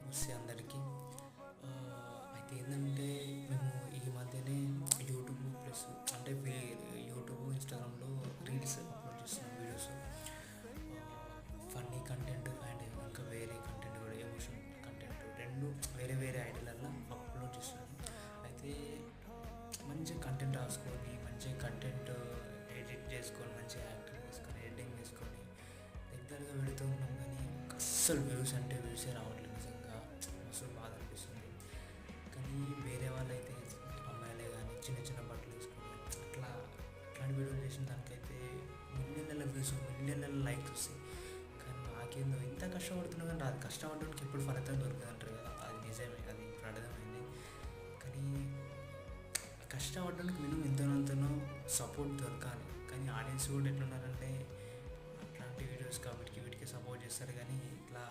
నమస్తే అందరికీ. అయితే ఏంటంటే మేము ఈ మధ్యనే యూట్యూబ్ ప్లస్ అంటే యూట్యూబ్, ఇన్స్టాగ్రామ్లో రీల్స్ అప్లోడ్ చేస్తున్నాం వీడియోస్. ఫన్నీ కంటెంట్ అండ్ ఇంకా వేరే కంటెంట్ కూడా ఎమోషన్ కంటెంట్ రెండు వేరే వేరే ఐడియాలలో అప్లోడ్ చేస్తున్నాం. అయితే మంచి కంటెంట్ రాసుకొని మంచి కంటెంట్ ఎడిట్ చేసుకొని మంచి యాక్టింగ్ చేసుకొని ఎడిటింగ్ చేసుకొని రెగ్యులర్గా పెడుతూ ఉన్నాం. కానీ అస్సలు వ్యూస్ అంటే వ్యూసే రావట్లేదు. నిజంగా మస్తు బాధ అనిపిస్తుంది. కానీ వేరే వాళ్ళైతే అమ్మాయిలే కానీ చిన్న చిన్న బట్టలు వేసుకొని అట్లాంటి వీడియోలు చేసిన దానికైతే మిలియన్ల వ్యూస్, మిలియన్ల లైక్స్ వస్తాయి. కానీ నాకేందో ఇంత కష్టపడుతున్నా కానీ అది కష్టపడడానికి ఎప్పుడు ఫలితం దొరకదు అంటారు కదా, అది నిజమే, అది ఇప్పుడు అర్థమైంది. కానీ కష్టపడడానికి మినిమం ఎంతనో సపోర్ట్ దొరకాలి. కానీ ఆడియన్స్ కూడా ఎట్లున్నారంటే అట్లాంటి వీడియోస్ కాబట్టి వీటికి సపోర్ట్ చేస్తారు. కానీ ఇట్లా